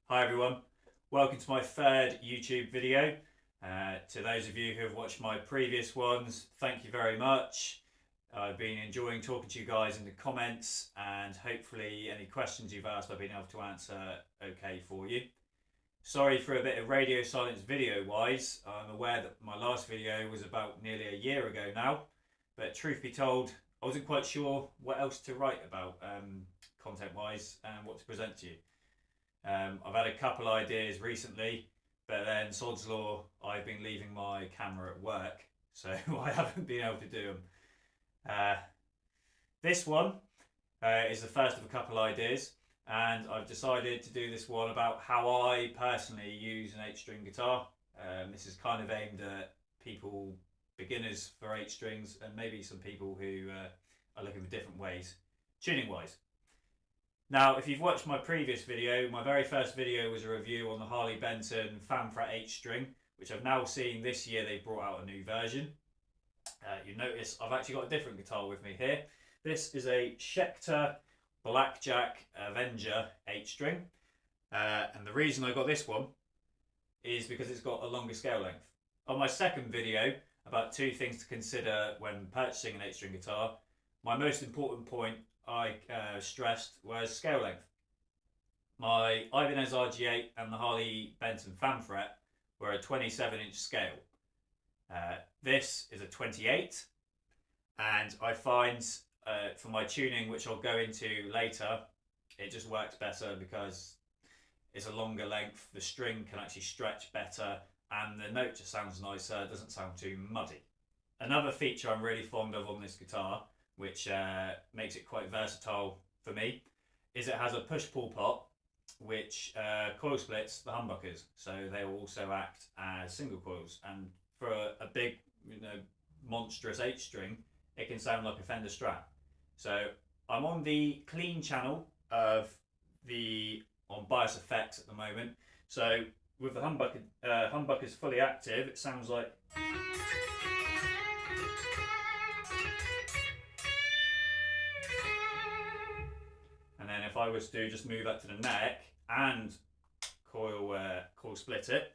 Hi everyone, welcome to my third YouTube video. To those of you who have watched my previous ones, thank you very much. I've been enjoying talking to you guys in the comments, and hopefully any questions you've asked I've been able to answer okay for you. Sorry for a bit of radio silence video wise. I'm aware that my last video was about nearly a year ago now, but truth be told I wasn't quite sure what else to write about content wise and what to present to you. I've had a couple ideas recently, but then sod's law, I've been leaving my camera at work, so I haven't been able to do them. This one is the first of a couple ideas, and I've decided to do this one about how I personally use an 8-string guitar. This is kind of aimed at people, beginners for 8 strings, and maybe some people who are looking for different ways, tuning wise. Now, if you've watched my previous video, my very first video was a review on the Harley Benton Fanfret 8-string, which I've now seen this year they've brought out a new version. You notice I've actually got a different guitar with me here. This is a Schecter Blackjack Avenger 8-string. And the reason I got this one is because it's got a longer scale length. On my second video about 2 things to consider when purchasing an 8-string guitar, my most important point I stressed was scale length. My Ibanez RG8 and the Harley Benton Fanfret were a 27-inch scale. This is a 28, and I find for my tuning, which I'll go into later, it just works better because it's a longer length, the string can actually stretch better, and the note just sounds nicer, it doesn't sound too muddy. Another feature I'm really fond of on this guitar, which makes it quite versatile for me, is it has a push-pull pot which coil splits the humbuckers, so they will also act as single coils, and for a big, monstrous 8-string, it can sound like a Fender Strat. So I'm on the clean channel of on bias effects at the moment, so with the humbuckers fully active, it sounds like. And then if I was to just move that to the neck and coil split it,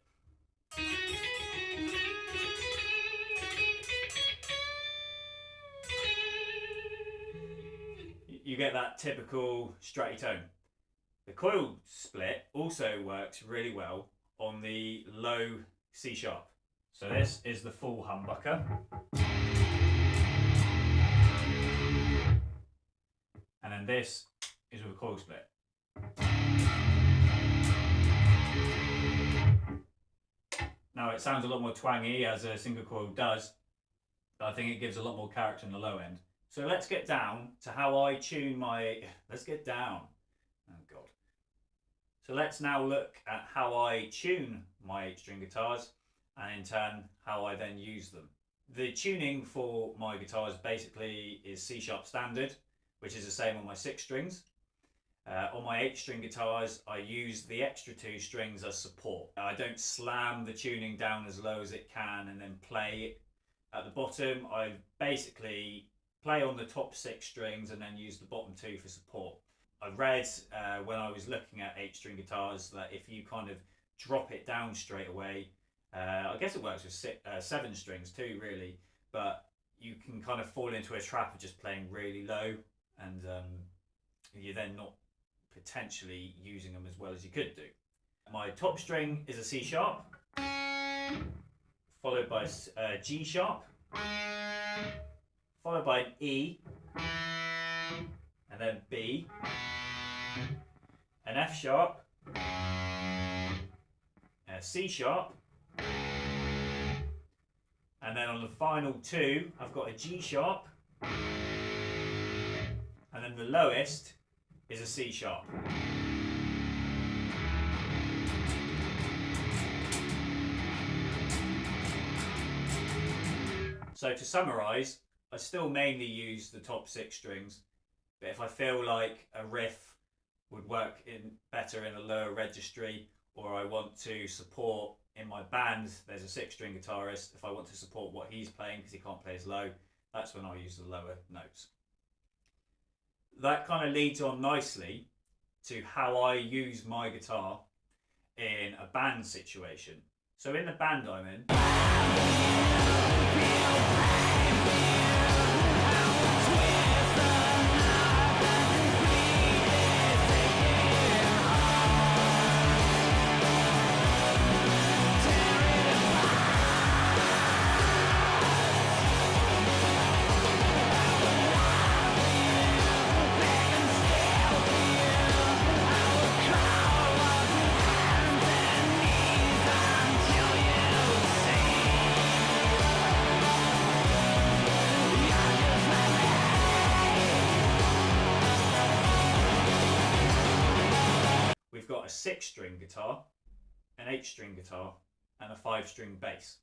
you get that typical stratty tone. The coil split also works really well on the low C sharp. So this is the full humbucker. And then this is with a coil split. Now it sounds a lot more twangy as a single coil does, but I think it gives a lot more character in the low end. So let's get down to how I tune my, let's get down, oh God. So let's now look at how I tune my 8-string guitars, and in turn how I then use them. The tuning for my guitars basically is C sharp standard, which is the same on my 6 strings. On my 8-string guitars, I use the extra 2 strings as support. I don't slam the tuning down as low as it can and then play at the bottom. I basically play on the top 6 strings and then use the bottom 2 for support. I read when I was looking at 8-string guitars that if you kind of drop it down straight away, I guess it works with 7 strings too really, but you can kind of fall into a trap of just playing really low, and you're then not potentially using them as well as you could do. My top string is a C sharp, followed by a G sharp, followed by an E, and then B, an F sharp, a C sharp, and then on the final 2 I've got a G sharp, and then the lowest is a C sharp. So to summarise, I still mainly use the top 6 strings, but if I feel like a riff would work better in a lower registry, or I want to support in my band, there's a 6-string guitarist, if I want to support what he's playing because he can't play as low, that's when I use the lower notes. That kind of leads on nicely to how I use my guitar in a band situation. So in the band I'm in, we've got a 6-string guitar, an 8-string guitar, and a 5-string bass.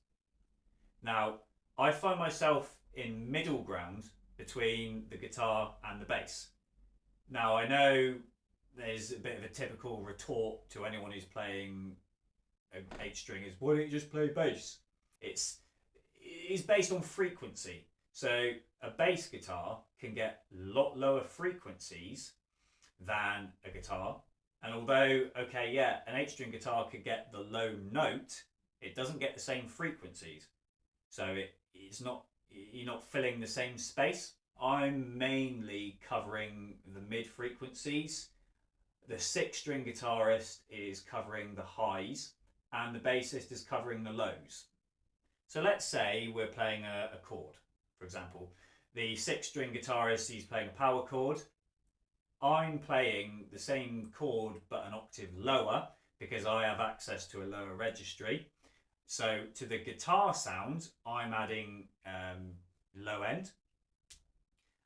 Now, I find myself in middle ground between the guitar and the bass. Now, I know there's a bit of a typical retort to anyone who's playing an 8-string is, why don't you just play bass? It's based on frequency. So a bass guitar can get a lot lower frequencies than a guitar. And although, okay, yeah, an 8-string guitar could get the low note, it doesn't get the same frequencies. So it's not, you're not filling the same space. I'm mainly covering the mid frequencies. The 6-string guitarist is covering the highs and the bassist is covering the lows. So let's say we're playing a chord, for example. The 6-string guitarist, he's playing a power chord. I'm playing the same chord but an octave lower because I have access to a lower registry. So to the guitar sound, I'm adding low end.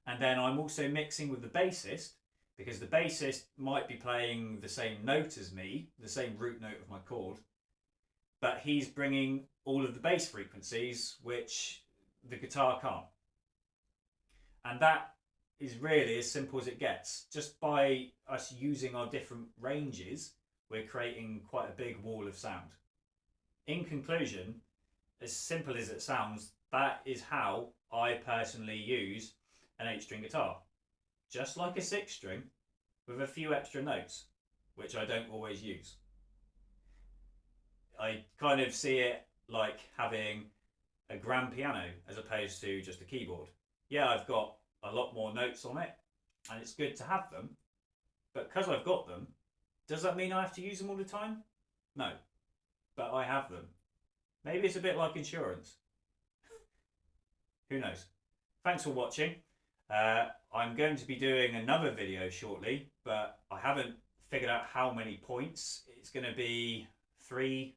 And then I'm also mixing with the bassist because the bassist might be playing the same note as me, the same root note of my chord, but he's bringing all of the bass frequencies, which the guitar can't. And that is really as simple as it gets. Just by us using our different ranges, we're creating quite a big wall of sound. In conclusion, as simple as it sounds, that is how I personally use an 8-string guitar. Just like a 6-string, with a few extra notes, which I don't always use. I kind of see it like having a grand piano as opposed to just a keyboard. Yeah, I've got a lot more notes on it, and it's good to have them, but because I've got them, does that mean I have to use them all the time? No, but I have them. Maybe it's a bit like insurance. Who knows? Thanks for watching. I'm going to be doing another video shortly, but I haven't figured out how many points. It's going to be 3,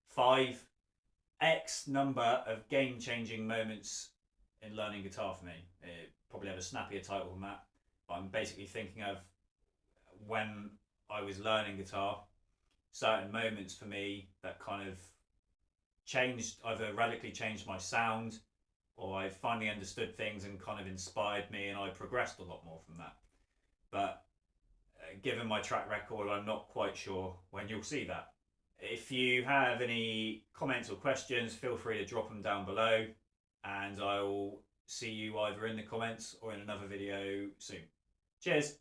5, X number of game-changing moments in learning guitar for me. It probably have a snappier title than that, but I'm basically thinking of when I was learning guitar, certain moments for me that kind of changed, either radically changed my sound, or I finally understood things and kind of inspired me, and I progressed a lot more from that. But given my track record, I'm not quite sure when you'll see that. If you have any comments or questions, feel free to drop them down below, and I will see you either in the comments or in another video soon. Cheers!